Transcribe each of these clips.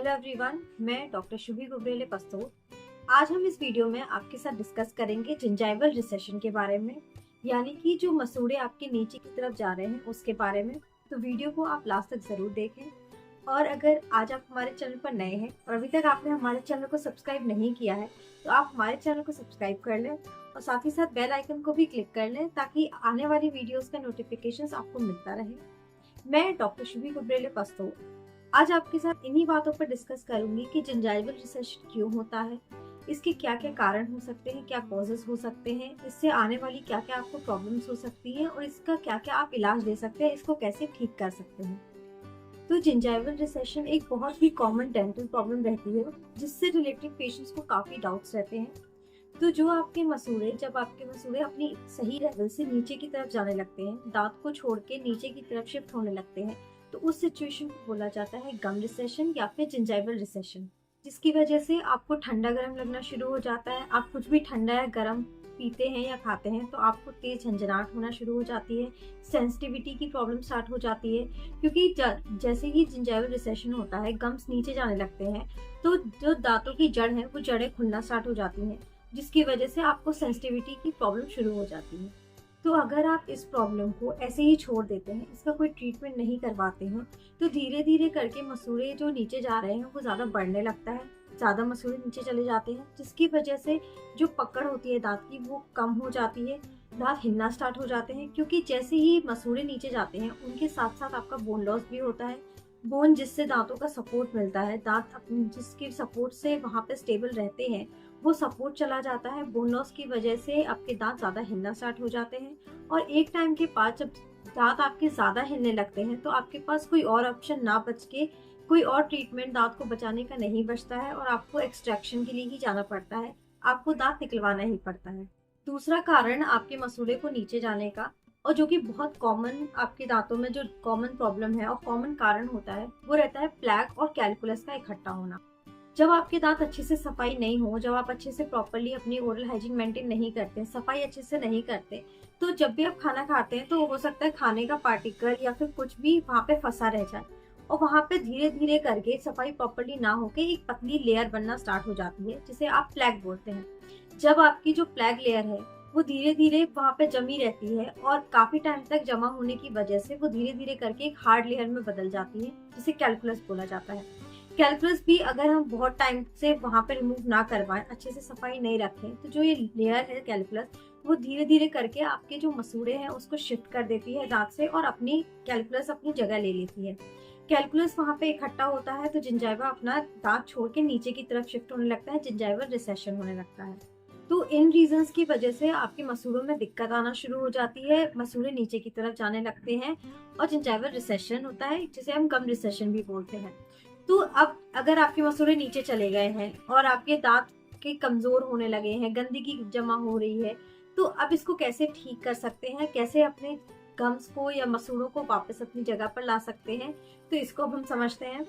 Hello everyone, मैं doctor Shubhi Gubrele पस्तोर। आज हम इस वीडियो में आपके साथ डिस्कस करेंगे जिंजाइवल रिसेशन के बारे में, यानी कि जो मसूड़े आपके नीचे की तरफ जा रहे हैं उसके बारे में। तो वीडियो को आप लास्ट तक ज़रूर देखें। और अगर आज आप हमारे चैनल पर नए हैं और अभी तक आपने हमारे चैनल को सब्सक्राइब नहीं किया है तो आप हमारे चैनल को सब्सक्राइब कर लें और साथ ही साथ बेल आइकन को भी क्लिक कर लें ताकि आने वाली वीडियोज़ का नोटिफिकेशन आपको मिलता रहे। मैं डॉक्टर शुभी गुब्रेले पस्तोर आज आपके साथ इन्हीं बातों पर डिस्कस करूंगी कि जिंजाइवल रिसेशन क्यों होता है, इसके क्या क्या कारण हो सकते हैं, क्या कॉजेस हो सकते हैं, इससे आने वाली क्या क्या आपको प्रॉब्लम्स हो सकती हैं और इसका क्या क्या आप इलाज ले सकते हैं, इसको कैसे ठीक कर सकते हैं। तो जिंजाइवल रिसेशन एक बहुत ही कॉमन डेंटल प्रॉब्लम रहती है जिससे रिलेटेड पेशेंट्स को काफ़ी डाउट्स रहते हैं। तो जब आपके मसूड़े अपनी सही लेवल से नीचे की तरफ जाने लगते हैं, दांत को छोड़ के नीचे की तरफ शिफ्ट होने लगते हैं, तो उस सिचुएशन को बोला जाता है गम रिसेशन या फिर जिंजाइवल रिसेशन, जिसकी वजह से आपको ठंडा गर्म लगना शुरू हो जाता है। आप कुछ भी ठंडा या गर्म पीते हैं या खाते हैं तो आपको तेज झंझनाहट होना शुरू हो जाती है, सेंसिटिविटी की प्रॉब्लम स्टार्ट हो जाती है, क्योंकि जैसे ही जिंजाइवल रिसेशन होता है गम्स नीचे जाने लगते हैं तो जो दांतों की जड़ है वो जड़ें खुलना स्टार्ट हो जाती हैं, जिसकी वजह से आपको सेंसिटिविटी की प्रॉब्लम शुरू हो जाती है। तो अगर आप इस प्रॉब्लम को ऐसे ही छोड़ देते हैं, इसका कोई ट्रीटमेंट नहीं करवाते हैं, तो धीरे धीरे करके मसूड़े जो नीचे जा रहे हैं वो ज़्यादा बढ़ने लगता है, ज़्यादा मसूड़े नीचे चले जाते हैं, जिसकी वजह से जो पकड़ होती है दांत की वो कम हो जाती है, दांत हिलना स्टार्ट हो जाते हैं, क्योंकि जैसे ही मसूड़े नीचे जाते हैं उनके साथ साथ आपका बोन लॉस भी होता है। बोन जिससे दांतों का सपोर्ट मिलता है, दांत अपने जिसके सपोर्ट से वहाँ पे स्टेबल रहते हैं, वो सपोर्ट चला जाता है। बोन लॉस की वजह से आपके दांत ज़्यादा हिलना स्टार्ट हो जाते हैं और एक टाइम के बाद जब दांत आपके ज़्यादा हिलने लगते हैं तो आपके पास कोई और ऑप्शन ना बच के कोई और ट्रीटमेंट दांत को बचाने का नहीं बचता है और आपको एक्सट्रैक्शन के लिए ही जाना पड़ता है, आपको दांत निकलवाना ही पड़ता है। दूसरा कारण आपके मसूड़े को नीचे जाने का, और जो कि बहुत कॉमन आपके दांतों में जो कॉमन प्रॉब्लम है और कॉमन कारण होता है, वो रहता है प्लैक और कैलकुलस का इकट्ठा होना। जब आपके दांत अच्छे से सफाई नहीं हो, जब आप अच्छे से प्रॉपरली अपनी ओरल हाइजीन मेंटेन नहीं करते, सफाई अच्छे से नहीं करते, तो जब भी आप खाना खाते हैं तो हो सकता है खाने का पार्टिकल या फिर कुछ भी वहाँ पे फंसा रह जाए और वहाँ पे धीरे धीरे करके सफाई प्रॉपरली ना होके एक पतली लेयर बनना स्टार्ट हो जाती है, जिसे आप प्लैक बोलते हैं। जब आपकी जो प्लैक लेयर है वो धीरे धीरे वहाँ पे जमी रहती है और काफी टाइम तक जमा होने की वजह से वो धीरे धीरे करके एक हार्ड लेयर में बदल जाती है, जिसे कैलकुलस बोला जाता है। कैलकुलस भी अगर हम बहुत टाइम से वहाँ पे रिमूव ना करवाएं, अच्छे से सफाई नहीं रखें, तो जो ये लेयर है कैलकुलस, वो धीरे धीरे करके आपके जो मसूड़े हैं उसको शिफ्ट कर देती है दांत से और अपनी कैलकुलस अपनी जगह ले लेती है। कैलकुलस वहाँ पे इकट्ठा होता है तो जिंजाइवा अपना दांत छोड़ के नीचे की तरफ शिफ्ट होने लगता है, जिंजाइवल रिसेशन होने लगता है। तो इन रीजंस की वजह से आपके मसूड़ों में दिक्कत आना शुरू हो जाती है, मसूड़े नीचे की तरफ जाने लगते हैं और जिंजाइवल रिसेशन होता है, जिसे हम गम रिसेशन भी बोलते हैं। तो अब अगर आपके मसूड़े नीचे चले गए हैं और आपके दांत के कमजोर होने लगे हैं, गंदगी जमा हो रही है, तो अब इसको कैसे ठीक कर सकते हैं, कैसे अपने गम्स को या मसूड़ों को वापस अपनी जगह पर ला सकते हैं, तो इसको अब हम समझते हैं।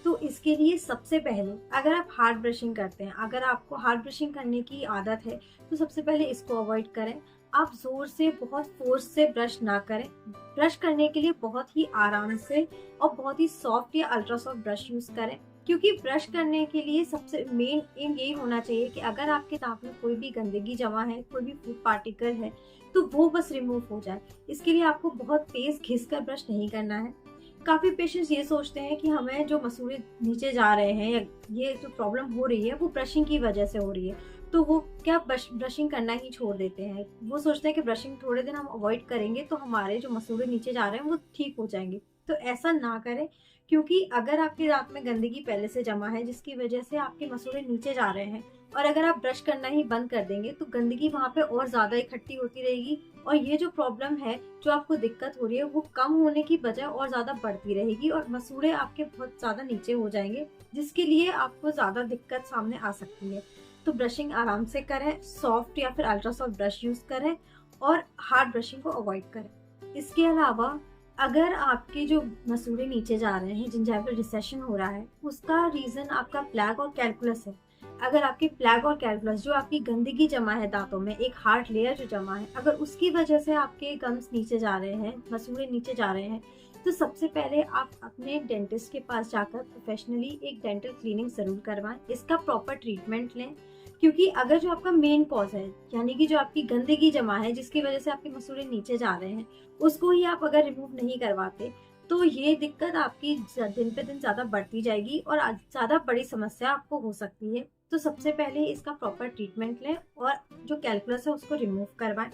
तो इसके लिए सबसे पहले अगर आप हार्ड ब्रशिंग करते हैं, अगर आपको हार्ड ब्रशिंग करने की आदत है, तो सबसे पहले इसको अवॉइड करें। आप जोर से बहुत फोर्स से ब्रश ना करें। ब्रश करने के लिए बहुत ही आराम से और बहुत ही सॉफ्ट या अल्ट्रा सॉफ्ट ब्रश यूज करें, क्योंकि ब्रश करने के लिए सबसे मेन एम यही होना चाहिए कि अगर आपके दांत में कोई भी गंदगी जमा है, कोई भी फूड पार्टिकल है, तो वो बस रिमूव हो जाए। इसके लिए आपको बहुत तेज घिस कर ब्रश नहीं करना है। काफ़ी पेशेंट्स ये सोचते हैं कि हमें जो मसूड़े नीचे जा रहे हैं या ये जो प्रॉब्लम हो रही है वो ब्रशिंग की वजह से हो रही है, तो वो क्या ब्रशिंग करना ही छोड़ देते हैं। वो सोचते हैं कि ब्रशिंग थोड़े दिन हम अवॉइड करेंगे तो हमारे जो मसूड़े नीचे जा रहे हैं वो ठीक हो जाएंगे। तो ऐसा ना करें, क्योंकि अगर आपके दांत में गंदगी पहले से जमा है जिसकी वजह से आपके मसूड़े नीचे जा रहे हैं, और अगर आप ब्रश करना ही बंद कर देंगे तो गंदगी वहाँ पे और ज़्यादा इकट्ठी होती रहेगी और ये जो प्रॉब्लम है, जो आपको दिक्कत हो रही है, वो कम होने की बजाय और ज़्यादा बढ़ती रहेगी और मसूड़े आपके बहुत ज़्यादा नीचे हो जाएंगे, जिसके लिए आपको ज़्यादा दिक्कत सामने आ सकती है। तो ब्रशिंग आराम से करें, सॉफ्ट या फिर अल्ट्रा सॉफ्ट ब्रश यूज़ करें और हार्ड ब्रशिंग को अवॉइड करें। इसके अलावा अगर आपके जो मसूड़े नीचे जा रहे हैं, जिंजाइवल रिसेशन हो रहा है, उसका रीज़न आपका प्लैक और कैलकुलस है। अगर आपकी प्लैक और कैलकुलस, जो आपकी गंदगी जमा है दांतों में, एक हार्ड लेयर जो जमा है, अगर उसकी वजह से आपके गम्स नीचे जा रहे हैं, मसूड़े नीचे जा रहे हैं, तो सबसे पहले आप अपने डेंटिस्ट के पास जाकर प्रोफेशनली एक डेंटल क्लीनिंग जरूर करवाएं, इसका प्रॉपर ट्रीटमेंट लें। क्योंकि अगर जो आपका मेन कॉज है, यानी कि जो आपकी गंदगी जमा है जिसकी वजह से आपके मसूड़े नीचे जा रहे हैं, उसको ही आप अगर रिमूव नहीं करवाते तो ये दिक्कत आपकी दिन पे दिन ज्यादा बढ़ती जाएगी और ज्यादा बड़ी समस्या आपको हो सकती है। तो सबसे पहले इसका प्रॉपर ट्रीटमेंट लें और जो कैलकुलस है उसको रिमूव करवाएं।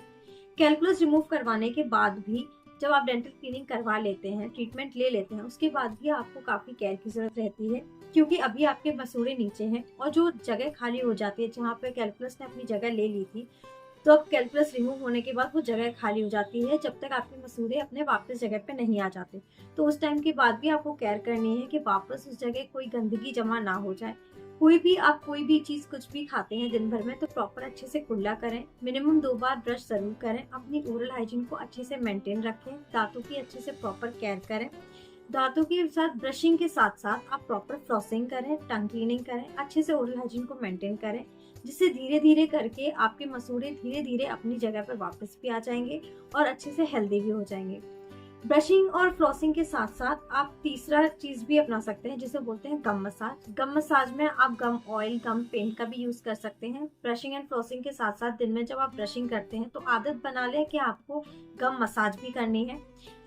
कैलकुलस रिमूव करवाने के बाद भी जब आप डेंटल क्लीनिंग करवा लेते हैं, ट्रीटमेंट ले लेते हैं, उसके बाद भी आपको काफी केयर की जरूरत रहती है। क्योंकि अभी आपके मसूड़े नीचे हैं और जो जगह खाली हो जाती है जहाँ पे कैलकुलस ने अपनी जगह ले ली थी, तो अब कैलकुलस रिमूव होने के बाद वो जगह खाली हो जाती है जब तक आपके मसूड़े अपने वापस जगह पे नहीं आ जाते। तो उस टाइम के बाद भी आपको केयर करनी है कि वापस उस जगह कोई गंदगी जमा ना हो जाए। आप कोई भी चीज कुछ भी खाते हैं दिन भर में तो प्रॉपर अच्छे से कुल्ला करें, मिनिमम 2 बार ब्रश जरूर करें, अपनी ओरल हाइजीन को अच्छे से मेंटेन रखें, दांतों की अच्छे से प्रॉपर केयर करें। दांतों के साथ ब्रशिंग के साथ साथ आप प्रॉपर फ्लॉसिंग करें, टंग क्लीनिंग करें, अच्छे से ओरल हाइजीन को मेंटेन करें, जिससे धीरे धीरे करके आपके मसूड़े धीरे धीरे अपनी जगह पर वापस भी आ जाएंगे और अच्छे से हेल्दी भी हो जाएंगे। ब्रशिंग और फ्लॉसिंग के साथ साथ आप तीसरा चीज भी अपना सकते हैं जिसे बोलते हैं गम मसाज। गम मसाज में आप गम ऑयल, गम पेंट का भी यूज कर सकते हैं। ब्रशिंग एंड फ्लॉसिंग के साथ साथ दिन में जब आप ब्रशिंग करते हैं तो आदत बना लें कि आपको गम मसाज भी करनी है।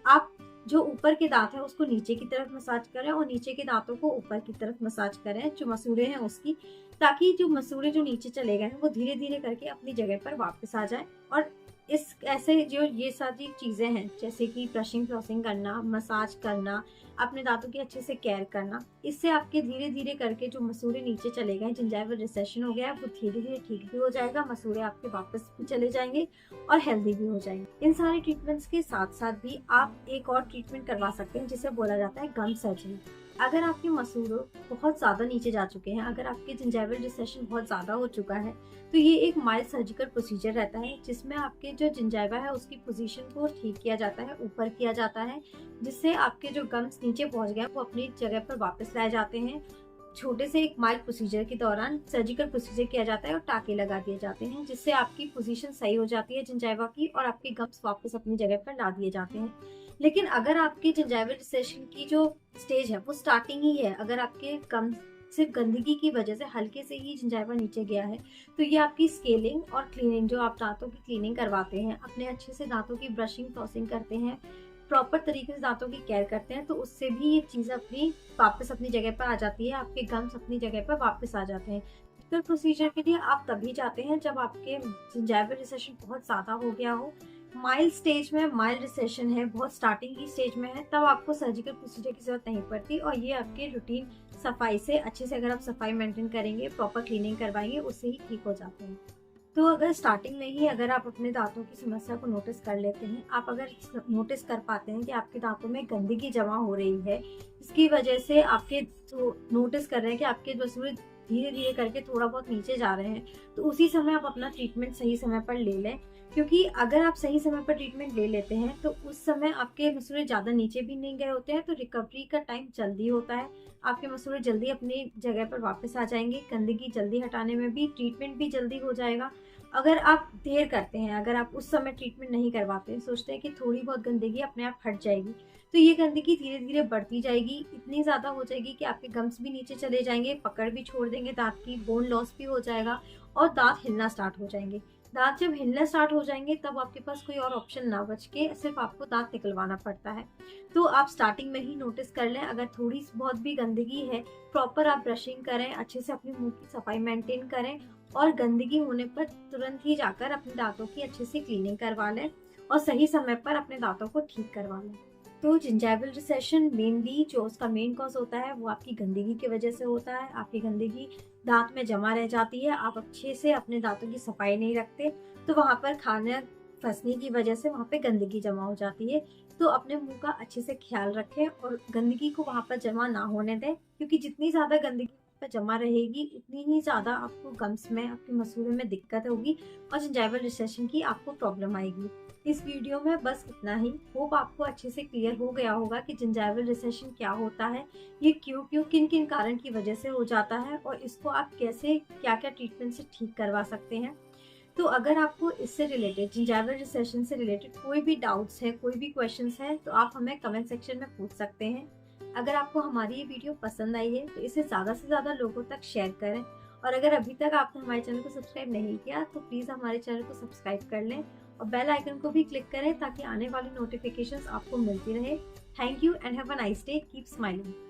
आप जो ऊपर के दांत है उसको नीचे की तरफ मसाज करें और नीचे के दांतों को ऊपर की तरफ मसाज करें, जो मसूड़े हैं उसकी, ताकि जो मसूड़े जो नीचे चले गए हैं वो धीरे धीरे करके अपनी जगह पर वापस आ जाए। और इस ऐसे जो ये सारी चीजें हैं जैसे कि ब्रशिंग, फ्लॉसिंग करना, मसाज करना, अपने दांतों की अच्छे से केयर करना, इससे आपके धीरे धीरे करके जो मसूड़े नीचे चले गए, जिंजाइवल रिसेशन हो गया, वो धीरे धीरे ठीक भी हो जाएगा, मसूड़े आपके वापस भी चले जाएंगे और हेल्दी भी हो जाएंगे। इन सारे ट्रीटमेंट्स के साथ साथ भी आप एक और ट्रीटमेंट करवा सकते हैं जिसे बोला जाता है गम सर्जरी। अगर आपके मसूड़े बहुत ज्यादा नीचे जा चुके हैं, अगर आपके जिंजाइवल रिसेशन बहुत ज्यादा हो चुका है, तो ये एक माइल्ड सर्जिकल प्रोसीजर रहता है जिसमें आपके जो जिंजाइवा है उसकी पोजीशन को ठीक किया जाता है, ऊपर किया जाता है, जिससे आपके जो गम्स नीचे पहुंच गए वो अपनी जगह पर वापस लाए जाते हैं। छोटे से एक माइल्ड प्रोसीजर के दौरान सर्जिकल प्रोसीजर किया जाता है और टाके लगा दिए जाते हैं, जिससे आपकी पोजीशन सही हो जाती है जिंजाइवा की और आपके गम्स वापस अपनी जगह पर ला दिए जाते हैं। लेकिन अगर आपके जिंजाइवल रिसेशन की जो स्टेज है वो स्टार्टिंग ही है, अगर आपके गम्स सिर्फ गंदगी की वजह से हल्के से ही जिंजाइवा नीचे गया है, तो ये आपकी स्केलिंग और क्लीनिंग, जो आप दांतों की क्लीनिंग करवाते हैं, अपने अच्छे से दांतों की ब्रशिंग, फ्लॉसिंग करते हैं, प्रॉपर तरीके से दांतों की केयर करते हैं, तो उससे भी ये चीज़ अपनी वापस अपनी जगह पर आ जाती है, आपके गम्स अपनी जगह पर वापस आ जाते हैं। सर्जिकल प्रोसीजर के लिए आप तभी जाते हैं जब आपके जिंजाइवल रिसेशन बहुत ज़्यादा हो गया हो, माइल्ड स्टेज में, माइल्ड रिसेशन है, बहुत स्टार्टिंग की स्टेज में है, तब आपको सर्जिकल प्रोसीजर की जरूरत नहीं पड़ती। और ये आपके रूटीन सफाई से अच्छे से, अगर आप सफाई मेंटेन करेंगे, प्रॉपर क्लीनिंग करवाएंगे, उससे ही ठीक हो जाते हैं। तो अगर स्टार्टिंग में ही अगर आप अपने दांतों की समस्या को नोटिस कर लेते हैं, आप अगर नोटिस कर पाते हैं कि आपके दांतों में गंदगी जमा हो रही है, इसकी वजह से आपके नोटिस कर रहे हैं कि आपके मसूड़े धीरे धीरे करके थोड़ा बहुत नीचे जा रहे हैं, तो उसी समय आप अपना ट्रीटमेंट सही समय पर ले लें। क्योंकि अगर आप सही समय पर ट्रीटमेंट ले लेते हैं तो उस समय आपके मसूड़े ज़्यादा नीचे भी नहीं गए होते हैं, तो रिकवरी का टाइम जल्दी होता है, आपके मसूड़े जल्दी अपनी जगह पर वापस आ जाएंगे, गंदगी जल्दी हटाने में भी ट्रीटमेंट भी जल्दी हो जाएगा। अगर आप देर करते हैं, अगर आप उस समय ट्रीटमेंट नहीं करवाते हैं, सोचते हैं कि थोड़ी बहुत गंदगी अपने आप हट जाएगी, तो ये गंदगी धीरे धीरे बढ़ती जाएगी, इतनी ज़्यादा हो जाएगी कि आपके गम्स भी नीचे चले जाएंगे, पकड़ भी छोड़ देंगे दांत की, बोन लॉस भी हो जाएगा और दांत हिलना स्टार्ट हो जाएंगे। दांत जब हिलना स्टार्ट हो जाएंगे तब आपके पास कोई और ऑप्शन ना बच के सिर्फ आपको दांत निकलवाना पड़ता है। तो आप स्टार्टिंग में ही नोटिस कर लें, अगर थोड़ी बहुत भी गंदगी है, प्रॉपर आप ब्रशिंग करें, अच्छे से अपने मुंह की सफाई मेंटेन करें और गंदगी होने पर तुरंत ही जाकर अपने दांतों की अच्छे से क्लीनिंग करवा लें और सही समय पर अपने दांतों को ठीक करवा लें। तो जिंजाइवल रिसेशन मेनली जो उसका मेन कॉज होता है वो आपकी गंदगी की वजह से होता है। आपकी गंदगी दांत में जमा रह जाती है, आप अच्छे से अपने दांतों की सफाई नहीं रखते, तो वहाँ पर खाना फंसने की वजह से वहाँ पे गंदगी जमा हो जाती है। तो अपने मुंह का अच्छे से ख्याल रखें और गंदगी को वहाँ पर जमा ना होने दें, क्योंकि जितनी ज़्यादा गंदगी पर जमा रहेगी उतनी ही ज़्यादा आपको गम्स में, आपके मसूड़ों में दिक्कत होगी और जिंजाइवल रिसेशन की आपको प्रॉब्लम आएगी। इस वीडियो में बस इतना ही। होप आपको अच्छे से क्लियर हो गया होगा कि जिंजाइवल रिसेशन क्या होता है, ये क्यों किन किन कारण की वजह से हो जाता है और इसको आप कैसे क्या क्या ट्रीटमेंट से ठीक करवा सकते हैं। तो अगर आपको इससे रिलेटेड, जिंजाइवल रिसेशन से रिलेटेड कोई भी डाउट्स है, कोई भी क्वेश्चंस है, तो आप हमें कमेंट सेक्शन में पूछ सकते हैं। अगर आपको हमारी ये वीडियो पसंद आई है तो इसे ज़्यादा से ज़्यादा लोगों तक शेयर करें, और अगर अभी तक आपने हमारे चैनल को सब्सक्राइब नहीं किया तो प्लीज़ हमारे चैनल को सब्सक्राइब कर लें और बेल आइकन को भी क्लिक करें ताकि आने वाली नोटिफिकेशंस आपको मिलती रहे। Thank you and have a nice day, keep smiling.